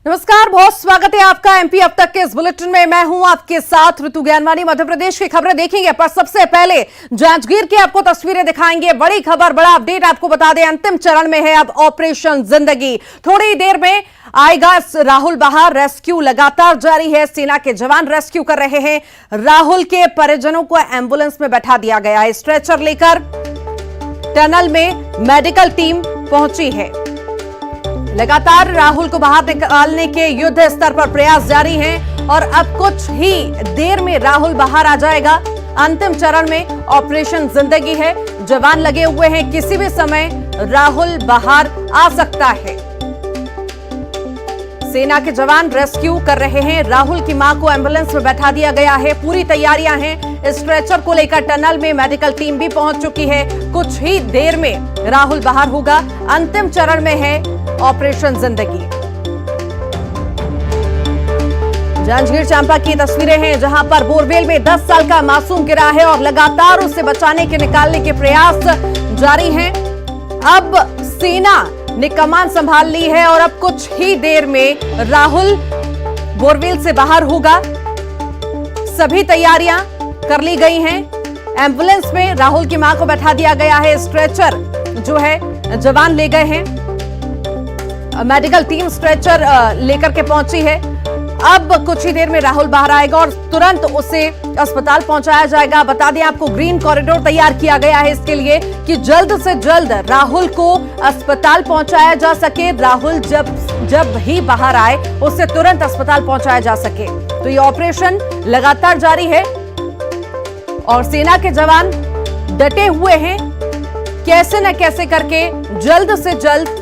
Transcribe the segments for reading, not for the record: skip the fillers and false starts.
नमस्कार, बहुत स्वागत है आपका एमपी अब तक के इस बुलेटिन में। मैं हूं आपके साथ ऋतु ज्ञानवानी। मध्य प्रदेश की खबरें देखेंगे, पर सबसे पहले जांजगीर की आपको तस्वीरें दिखाएंगे। बड़ी खबर, बड़ा अपडेट आपको बता दें, अंतिम चरण में है अब ऑपरेशन जिंदगी। थोड़ी देर में आएगा राहुल बहार। रेस्क्यू लगातार जारी है, सेना के जवान रेस्क्यू कर रहे हैं। राहुल के परिजनों को एम्बुलेंस में बैठा दिया गया है। स्ट्रेचर लेकर टनल में मेडिकल टीम पहुंची है। लगातार राहुल को बाहर निकालने के युद्ध स्तर पर प्रयास जारी हैं और अब कुछ ही देर में राहुल बाहर आ जाएगा। अंतिम चरण में ऑपरेशन जिंदगी है, जवान लगे हुए हैं, किसी भी समय राहुल बाहर आ सकता है। सेना के जवान रेस्क्यू कर रहे हैं। राहुल की मां को एम्बुलेंस में बैठा दिया गया है। पूरी तैयारियां हैं। स्ट्रेचर को लेकर टनल में मेडिकल टीम भी पहुंच चुकी है। कुछ ही देर में राहुल बाहर होगा। अंतिम चरण में है ऑपरेशन जिंदगी। जांजगीर चांपा की तस्वीरें हैं, जहां पर बोरवेल में 10 साल का मासूम गिरा है और लगातार उसे बचाने के निकालने के प्रयास जारी हैं। अब सेना ने कमान संभाल ली है और अब कुछ ही देर में राहुल बोरवेल से बाहर होगा। सभी तैयारियां कर ली गई हैं। एम्बुलेंस में राहुल की मां को बैठा दिया गया है। स्ट्रेचर जो है जवान ले गए हैं। मेडिकल टीम स्ट्रेचर लेकर के पहुंची है। अब कुछ ही देर में राहुल बाहर आएगा और तुरंत उसे अस्पताल पहुंचाया जाएगा। बता दें आपको, ग्रीन कॉरिडोर तैयार किया गया है इसके लिए कि जल्द से जल्द राहुल को अस्पताल पहुंचाया जा सके। राहुल जब ही बाहर आए उसे तुरंत अस्पताल पहुंचाया जा सके। तो ये ऑपरेशन लगातार जारी है और सेना के जवान डटे हुए हैं। कैसे न कैसे करके जल्द से जल्द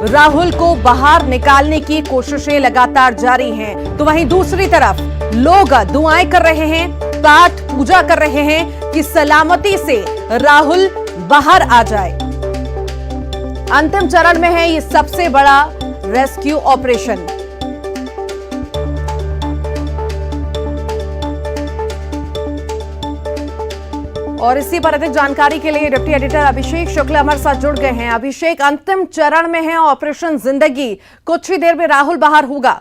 राहुल को बाहर निकालने की कोशिशें लगातार जारी हैं। तो वहीं दूसरी तरफ लोग दुआएं कर रहे हैं, पाठ पूजा कर रहे हैं कि सलामती से राहुल बाहर आ जाए। अंतिम चरण में है ये सबसे बड़ा रेस्क्यू ऑपरेशन। और इसी पर अधिक जानकारी के लिए डिप्टी एडिटर अभिषेक शुक्ला हमारे साथ जुड़ गए हैं। अभिषेक, अंतिम चरण में है ऑपरेशन जिंदगी, कुछ ही देर में राहुल बाहर होगा।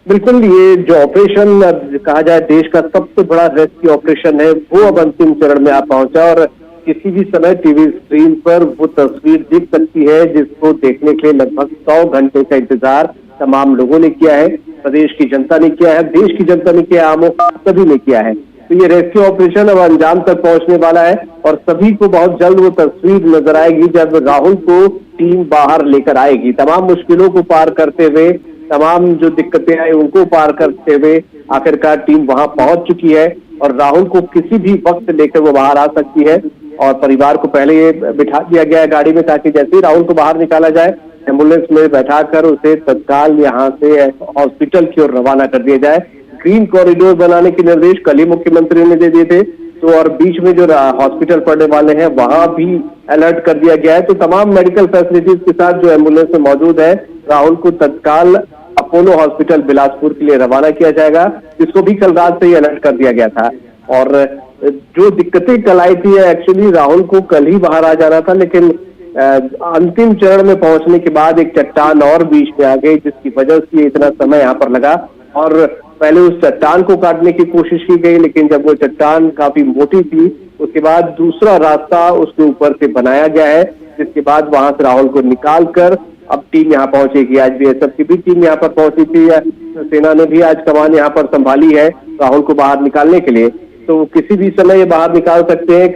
बिल्कुल, ये जो ऑपरेशन कहा जाए देश का सबसे बड़ा रेस्क्यू ऑपरेशन है, वो अब अंतिम चरण में आ पहुंचा और किसी भी समय टीवी स्क्रीन पर वो तस्वीर दिख सकती है जिसको देखने के लिए लगभग 100 घंटे का इंतजार तमाम लोगों ने किया है। प्रदेश की जनता ने किया है, देश की जनता ने किया है, आमों सभी ने किया है। तो ये रेस्क्यू ऑपरेशन अब अंजाम तक पहुंचने वाला है और सभी को बहुत जल्द वो तस्वीर नजर आएगी जब राहुल को टीम बाहर लेकर आएगी। तमाम मुश्किलों को पार करते हुए, तमाम जो दिक्कतें आई उनको पार करते हुए आखिरकार टीम वहां पहुंच चुकी है और राहुल को किसी भी वक्त लेकर वो बाहर आ सकती है। और परिवार को पहले ये बिठा दिया गया है गाड़ी में, ताकि जैसे ही राहुल को बाहर निकाला जाए एम्बुलेंस में बैठाकर उसे तत्काल यहाँ से हॉस्पिटल की ओर रवाना कर दिया जाए। ग्रीन कॉरिडोर बनाने के निर्देश कल ही मुख्यमंत्री ने दे दिए थे, तो और बीच में जो हॉस्पिटल पड़ने वाले हैं वहां भी अलर्ट कर दिया गया है। तो तमाम मेडिकल फैसिलिटीज के साथ जो एम्बुलेंस में मौजूद है, राहुल को तत्काल अपोलो हॉस्पिटल बिलासपुर के लिए रवाना किया जाएगा, जिसको भी कल रात से ही अलर्ट कर दिया गया था। और जो दिक्कतें कल आई थी, एक्चुअली राहुल को कल ही बाहर आ जाना था, लेकिन अंतिम चरण में पहुंचने के बाद एक चट्टान और बीच में आ गई, जिसकी वजह से इतना समय यहाँ पर लगा। और पहले उस चट्टान को काटने की कोशिश की गई, लेकिन जब वो चट्टान काफी मोटी थी, उसके बाद दूसरा रास्ता उसके ऊपर से बनाया गया है, जिसके बाद वहां से राहुल को निकाल कर अब टीम यहाँ पहुंचेगी। आज बीएसएफ की भी टीम यहाँ पर पहुंची थी, सेना ने भी आज कमान यहाँ पर संभाली है राहुल को बाहर निकालने के लिए। तो किसी भी समय ये बाहर निकाल सकते हैं।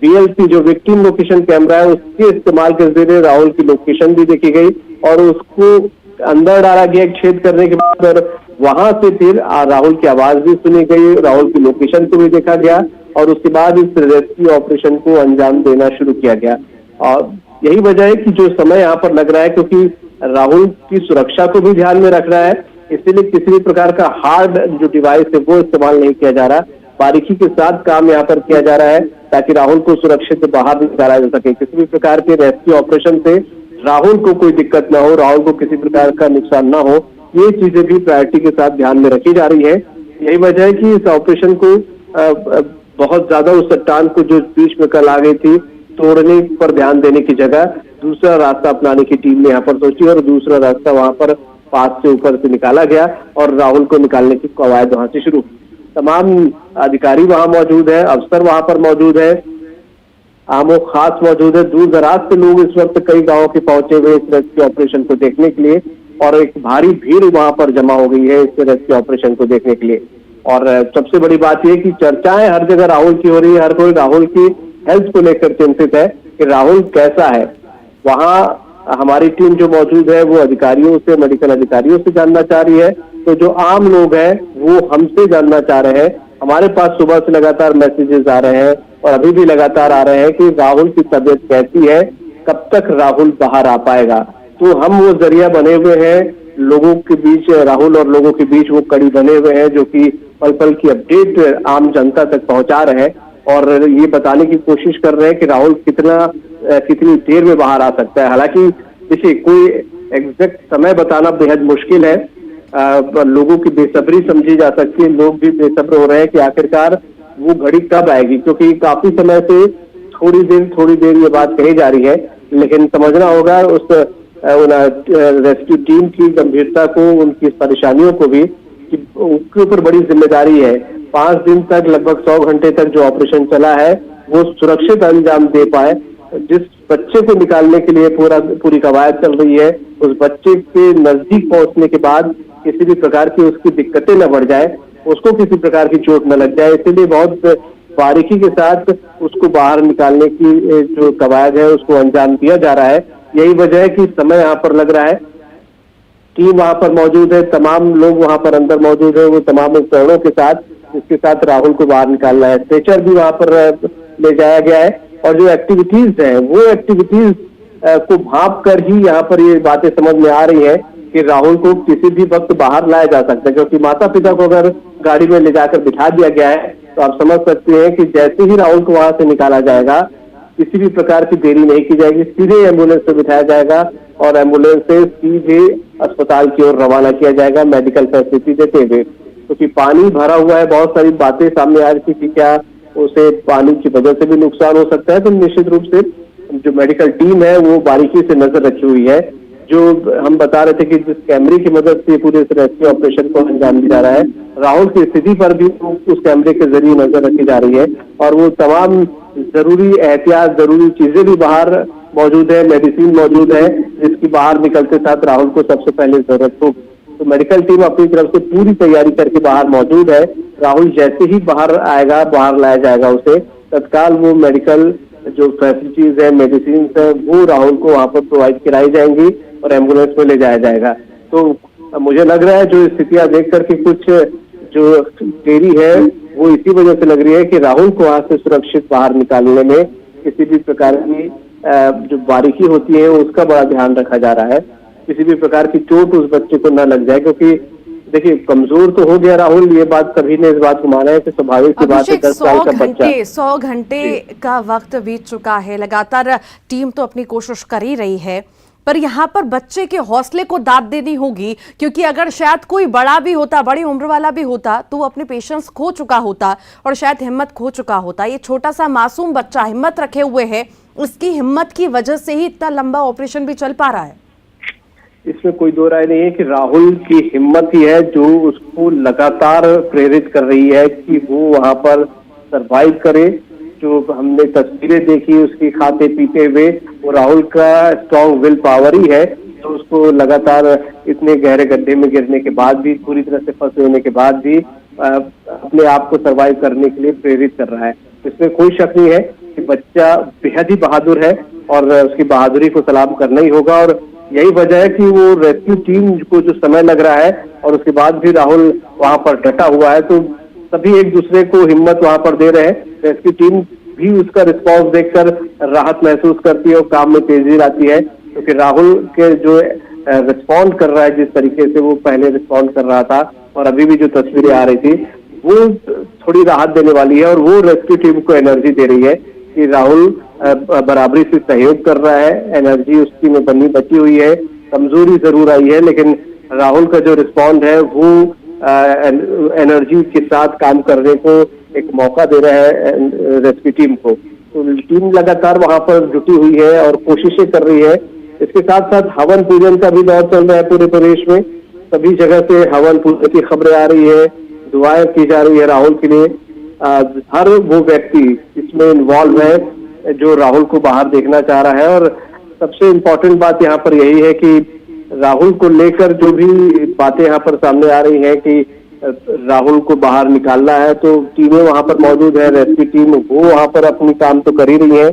VLC जो विक्टिम लोकेशन कैमरा है, उसके इस्तेमाल के जरिए राहुल की लोकेशन भी देखी गई और उसको अंदर डाला गया छेद करने के बाद, और वहां से फिर राहुल की आवाज भी सुनी गई, राहुल की लोकेशन को भी देखा गया और उसके बाद इस रेस्क्यू ऑपरेशन को अंजाम देना शुरू किया गया। और यही वजह है कि जो समय यहाँ पर लग रहा है, क्योंकि राहुल की सुरक्षा को भी ध्यान में रख रहा है, इसलिए किसी भी प्रकार का हार्ड जो डिवाइस है वो इस्तेमाल नहीं किया जा रहा। बारीकी के साथ काम यहाँ पर किया जा रहा है ताकि राहुल को सुरक्षित बाहर निकाला जा सके। किसी भी प्रकार के रेस्क्यू ऑपरेशन से राहुल को कोई दिक्कत ना हो, राहुल को किसी प्रकार का नुकसान ना हो, ये चीजें भी प्रायोरिटी के साथ ध्यान में रखी जा रही है। यही वजह है कि इस ऑपरेशन को बहुत ज्यादा उस चट्टान को जो बीच में कल आ गई थी तोड़ने पर ध्यान देने की जगह दूसरा रास्ता अपनाने की टीम ने यहाँ पर सोची और दूसरा रास्ता वहां पर पास से ऊपर से निकाला गया और राहुल को निकालने की कवायद वहां से शुरू। तमाम अधिकारी वहां मौजूद है, अफसर वहां पर मौजूद है, आमो खास मौजूद है। दूर दराज से लोग इस वक्त कई गांवों के पहुंचे हुए इस रेस्क्यू ऑपरेशन को देखने के लिए और एक भारी भीड़ वहां पर जमा हो गई है इस रेस्क्यू ऑपरेशन को देखने के लिए। और सबसे बड़ी बात यह कि चर्चाएं हर जगह राहुल की हो रही है, हर कोई राहुल की हेल्थ को लेकर चिंतित है कि राहुल कैसा है। वहां हमारी टीम जो मौजूद है वो अधिकारियों से, मेडिकल अधिकारियों से जानना चाह रही है, तो जो आम लोग हैं वो हमसे जानना चाह रहे हैं। हमारे पास सुबह से लगातार मैसेजेस आ रहे हैं और अभी भी लगातार आ रहे हैं कि राहुल की तबीयत कैसी है, कब तक राहुल बाहर आ पाएगा। तो हम वो जरिया बने हुए हैं लोगों के बीच, राहुल और लोगों के बीच वो कड़ी बने हुए हैं जो कि पल पल की अपडेट आम जनता तक पहुंचा रहे हैं और ये बताने की कोशिश कर रहे हैं कि राहुल कितनी देर में बाहर आ सकता है। हालांकि देखिए कोई एग्जैक्ट समय बताना बेहद मुश्किल है, लोगों की बेसब्री समझी जा सकती है, लोग भी बेसब्र हो रहे हैं कि आखिरकार वो घड़ी कब आएगी, क्योंकि काफी समय से थोड़ी देर ये बात कही जा रही है। लेकिन समझना होगा उस रेस्क्यू टीम की गंभीरता को, उनकी परेशानियों को भी, कि उनके ऊपर बड़ी जिम्मेदारी है। 5 दिन तक, लगभग 100 घंटे तक जो ऑपरेशन चला है वो सुरक्षित अंजाम दे पाए। जिस बच्चे को निकालने के लिए पूरी कवायद चल रही है, उस बच्चे के नजदीक पहुंचने के बाद किसी भी प्रकार की उसकी दिक्कतें न बढ़ जाए, उसको किसी प्रकार की चोट न लग जाए, इसलिए बहुत बारीकी के साथ उसको बाहर निकालने की जो कवायद है उसको अंजाम दिया जा रहा है। यही वजह है कि समय यहाँ पर लग रहा है। टीम वहां पर मौजूद है, तमाम लोग वहां पर अंदर मौजूद है, वो तमाम उपकरणों के साथ, इसके साथ राहुल को बाहर निकालना है। स्ट्रेचर भी वहां पर ले जाया गया है और जो एक्टिविटीज है वो एक्टिविटीज को भांप कर ही यहाँ पर ये बातें समझ में आ रही है कि राहुल को किसी भी वक्त बाहर लाया जा सकता है, क्योंकि माता पिता को अगर गाड़ी में ले जाकर बिठा दिया गया है तो आप समझ सकते हैं कि जैसे ही राहुल को वहां से निकाला जाएगा किसी भी प्रकार की देरी नहीं की जाएगी, सीधे एम्बुलेंस से बिठाया जाएगा और एम्बुलेंस से सीधे अस्पताल की ओर रवाना किया जाएगा मेडिकल फैसिलिटी देते हुए। क्योंकि पानी भरा हुआ है, बहुत सारी बातें सामने आ रही थी कि क्या उसे पानी की वजह से भी नुकसान हो सकता है, तो निश्चित रूप से जो मेडिकल टीम है वो बारीकी से नजर रखी हुई है। जो हम बता रहे थे कि जिस कैमरे की मदद से पूरे रेस्क्यू ऑपरेशन को अंजाम दिया जा रहा है, राहुल की स्थिति पर भी उस कैमरे के जरिए नजर रखी जा रही है और वो तमाम जरूरी एहतियात, जरूरी चीजें भी बाहर मौजूद है, मेडिसिन मौजूद है, जिसकी बाहर निकलते साथ राहुल को सबसे पहले जरूरत होगी। तो मेडिकल टीम अपनी तरफ से पूरी तैयारी करके बाहर मौजूद है। राहुल जैसे ही बाहर आएगा, बाहर लाया जाएगा उसे, तत्काल वो मेडिकल जो फैसिलिटीज है, मेडिसिन है, वो राहुल को वहां पर प्रोवाइड कराई जाएंगी और एम्बुलेंस में ले जाया जाएगा। तो मुझे लग रहा है जो स्थितियां देख करके कुछ जो देरी है वो इसी वजह से लग रही है कि राहुल को वहां से सुरक्षित बाहर निकालने में किसी भी प्रकार की जो बारीकी होती है उसका बड़ा ध्यान रखा जा रहा है। किसी भी प्रकार की चोट उस बच्चे को न लग जाए, क्योंकि देखिए कमजोर तो हो गया राहुल, ये बात सभी ने इस बात को माना है कि स्वाभाविक सी बात है। 10 साल का बच्चा, 100 घंटे का वक्त बीत चुका है, लगातार टीम तो अपनी कोशिश कर ही रही है, पर यहाँ पर बच्चे के हौसले को दाद देनी होगी, क्योंकि अगर शायद कोई बड़ा भी होता, बड़ी उम्र वाला भी होता, तो वो अपने पेशेंस खो चुका होता और शायद हिम्मत खो चुका होता। ये छोटा सा मासूम बच्चा हिम्मत रखे हुए है, उसकी हिम्मत की वजह से ही इतना लंबा ऑपरेशन भी चल पा रहा है। इसमें कोई दो राय नहीं है कि राहुल की हिम्मत ही है जो उसको लगातार प्रेरित कर रही है कि वो वहां पर सरवाइव करे। जो हमने तस्वीरें देखी उसकी खाते पीते हुए, वो राहुल का स्ट्रॉन्ग विल पावर ही है तो उसको लगातार इतने गहरे गड्ढे में गिरने के बाद भी, पूरी तरह से फंसे होने के बाद भी अपने आप को सरवाइव करने के लिए प्रेरित कर रहा है। इसमें कोई शक नहीं है कि बच्चा बेहद ही बहादुर है और उसकी बहादुरी को सलाम करना ही होगा। और यही वजह है कि वो रेस्क्यू टीम को जो समय लग रहा है और उसके बाद भी राहुल वहां पर डटा हुआ है, तो सभी एक दूसरे को हिम्मत वहां पर दे रहे हैं। रेस्क्यू टीम भी उसका रिस्पॉन्स देखकर राहत महसूस करती है और काम में तेजी लाती है, क्योंकि राहुल के जो रिस्पॉन्ड कर रहा है, जिस तरीके से वो पहले रिस्पॉन्ड कर रहा था और अभी भी जो तस्वीरें आ रही थी, वो थोड़ी राहत देने वाली है और वो रेस्क्यू टीम को एनर्जी दे रही है कि राहुल बराबरी से सहयोग कर रहा है, एनर्जी उसकी में बची हुई है, कमजोरी जरूर आई है, लेकिन राहुल का जो रिस्पॉन्ड है वो एनर्जी के साथ काम करने को एक मौका दे रहा है रेस्क्यू टीम को। तो टीम लगातार वहां पर जुटी हुई है और कोशिशें कर रही है। इसके साथ साथ हवन पूजन का भी दौर चल रहा है पूरे प्रदेश में। सभी जगह से हवन पूजन की खबरें आ रही है, दुआएं की जा रही है राहुल के लिए। हर वो व्यक्ति इसमें इन्वॉल्व है जो राहुल को बाहर देखना चाह रहा है। और सबसे इम्पोर्टेंट बात यहाँ पर यही है कि राहुल को लेकर जो भी बातें यहाँ पर सामने आ रही हैं कि राहुल को बाहर निकालना है, तो टीमें वहां पर मौजूद है, रेस्क्यू टीम वो वहां पर अपनी काम तो कर ही रही है।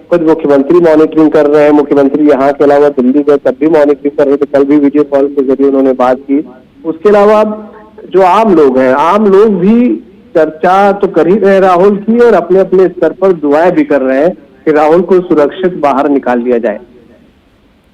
खुद मुख्यमंत्री मॉनिटरिंग कर रहे हैं, मुख्यमंत्री यहाँ के अलावा दिल्ली गए तब भी मॉनिटरिंग कर रहे थे, कल भी वीडियो कॉल के जरिए उन्होंने बात की। उसके अलावा जो आम लोग हैं, आम लोग भी चर्चा तो कर ही रहे राहुल की और अपने अपने स्तर पर दुआएं भी कर रहे हैं कि राहुल को सुरक्षित बाहर निकाल लिया जाए।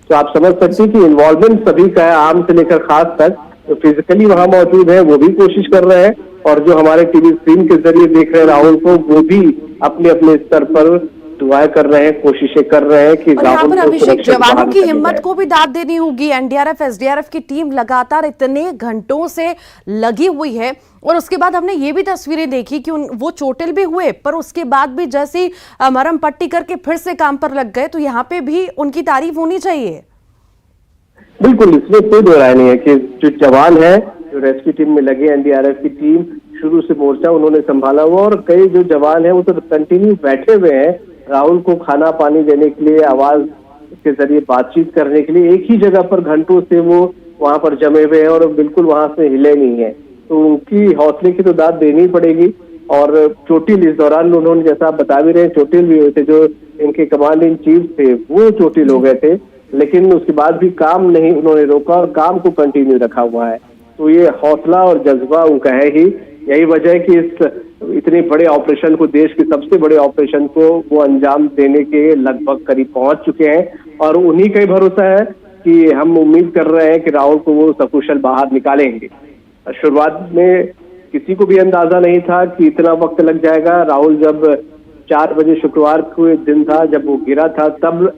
तो आप समझ सकते हैं कि इन्वॉल्वमेंट सभी का है, आम से लेकर खास तक। तो फिजिकली वहां मौजूद है वो भी कोशिश कर रहे हैं, और जो हमारे टीवी स्क्रीन के जरिए देख रहे हैं राहुल को, वो भी अपने अपने स्तर पर दुआएं कर रहे हैं, कोशिशें कर रहे हैं कि और यहाँ राहुल पर को अभिषेक, सुरक्षित जवानों बाहर की निकाला हिम्मत जाए। को भी दाद देनी होगी। एनडीआरएफ एसडीआरएफ की टीम लगातार इतने घंटों से लगी हुई है, और उसके बाद हमने ये भी तस्वीरें देखी कि वो चोटिल भी हुए, पर उसके बाद भी जैसी मरहम पट्टी करके फिर से काम पर लग गए। तो यहाँ पे भी उनकी तारीफ होनी चाहिए। बिल्कुल, इसमें कोई दो राय नहीं है कि जो जवान है, जो रेस्क्यू टीम में लगे, एनडीआरएफ की टीम शुरू से मोर्चा उन्होंने संभाला हुआ, और कई जो जवान हैं वो तो कंटिन्यू बैठे हुए हैं राहुल को खाना पानी देने के लिए, आवाज के जरिए बातचीत करने के लिए। एक ही जगह पर घंटों से वो वहां पर जमे हुए हैं और बिल्कुल वहां से हिले नहीं है। तो उनकी हौसले की तो दाद देनी पड़ेगी। और चोटिल इस दौरान उन्होंने, जैसा आप बता भी रहे हैं, चोटिल भी हुए थे, जो इनके कमांड इन चीफ थे वो चोटिल हो गए थे, लेकिन उसके बाद भी काम नहीं उन्होंने रोका और काम को कंटिन्यू रखा हुआ है। तो ये हौसला और जज्बा उनका है ही। यही वजह है कि इस इतने बड़े ऑपरेशन को, देश के सबसे बड़े ऑपरेशन को वो अंजाम देने के लगभग करीब पहुंच चुके हैं, और उन्हीं का ही भरोसा है कि हम उम्मीद कर रहे हैं कि राहुल को वो सकुशल बाहर निकालेंगे। शुरुआत में किसी को भी अंदाजा नहीं था कि इतना वक्त लग जाएगा। राहुल जब 4 बजे शुक्रवार को दिन था, जब वो गिरा था, तब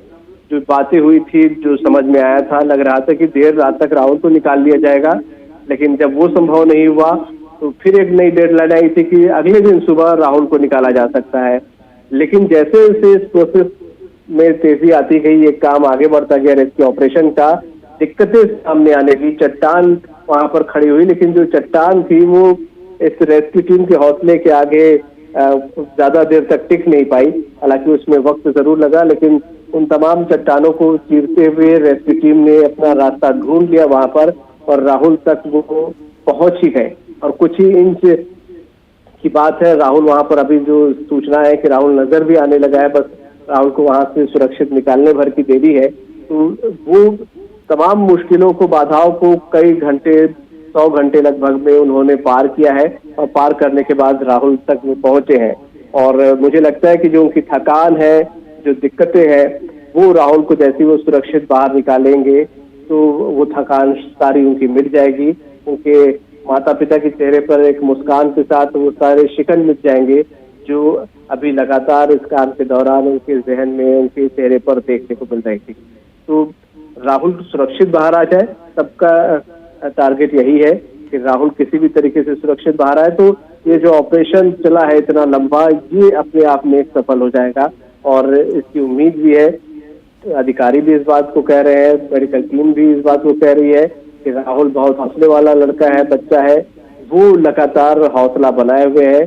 जो बातें हुई थी, जो समझ में आया था, लग रहा था कि देर रात तक राहुल को निकाल लिया जाएगा। लेकिन जब वो संभव नहीं हुआ तो फिर एक नई डेडलाइन आई थी कि अगले दिन सुबह राहुल को निकाला जा सकता है। लेकिन जैसे जैसे इस प्रोसेस में तेजी आती गई, एक काम आगे बढ़ता गया रेस्क्यू ऑपरेशन का, दिक्कतें सामने आने की। चट्टान वहां पर खड़ी हुई, लेकिन जो चट्टान थी वो इस रेस्क्यू टीम के हौसले के आगे ज्यादा देर तक टिक नहीं पाई। हालांकि उसमें वक्त जरूर लगा, लेकिन उन तमाम चट्टानों को चीरते हुए रेस्क्यू टीम ने अपना रास्ता ढूंढ लिया वहां पर, और राहुल तक वो पहुंच ही गए। और कुछ ही इंच की बात है, राहुल वहां पर, अभी जो सूचना है कि राहुल नजर भी आने लगा है, बस राहुल को वहां से सुरक्षित निकालने भर की देरी है। तो वो तमाम मुश्किलों को, बाधाओं को कई घंटे, 100 घंटे लगभग में उन्होंने पार किया है, और पार करने के बाद राहुल तक वो पहुंचे हैं। और मुझे लगता है कि जो उनकी थकान है, जो दिक्कतें हैं, वो राहुल को जैसे वो सुरक्षित बाहर निकालेंगे तो वो थकान सारी उनकी मिट जाएगी। उनके माता पिता के चेहरे पर एक मुस्कान के साथ वो सारे शिकन मिट जाएंगे, जो अभी लगातार इस काम के दौरान उनके जहन में, उनके चेहरे पर देखने को मिल रही थी। तो राहुल सुरक्षित बाहर आ जाए, सबका टारगेट यही है कि राहुल किसी भी तरीके से सुरक्षित बाहर आए। तो ये जो ऑपरेशन चला है इतना लंबा, ये अपने आप में सफल हो जाएगा, और इसकी उम्मीद भी है। अधिकारी भी इस बात को कह रहे हैं, मेडिकल टीम भी इस बात को कह रही है कि राहुल बहुत हौसले वाला लड़का है, बच्चा है, वो लगातार हौसला बनाए हुए है।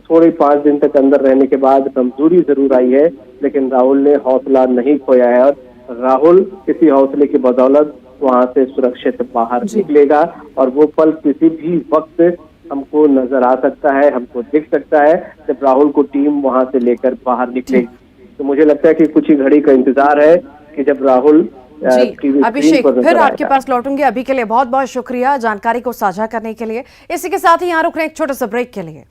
थोड़ी 5 दिन तक अंदर रहने के बाद कमजोरी जरूर आई है, लेकिन राहुल ने हौसला नहीं खोया है, और राहुल किसी हौसले की बदौलत वहां से सुरक्षित बाहर निकलेगा। और वो पल किसी भी वक्त हमको नजर आ सकता है, हमको दिख सकता है, जब राहुल को टीम वहां से लेकर बाहर निकलेगी। तो मुझे लगता है कि कुछ ही घड़ी का इंतजार है कि जब राहुल अभिषेक फिर आपके पास लौटूंगे। अभी के लिए बहुत बहुत शुक्रिया जानकारी को साझा करने के लिए। इसी के साथ ही यहाँ रुक रहे हैं एक छोटे से ब्रेक के लिए।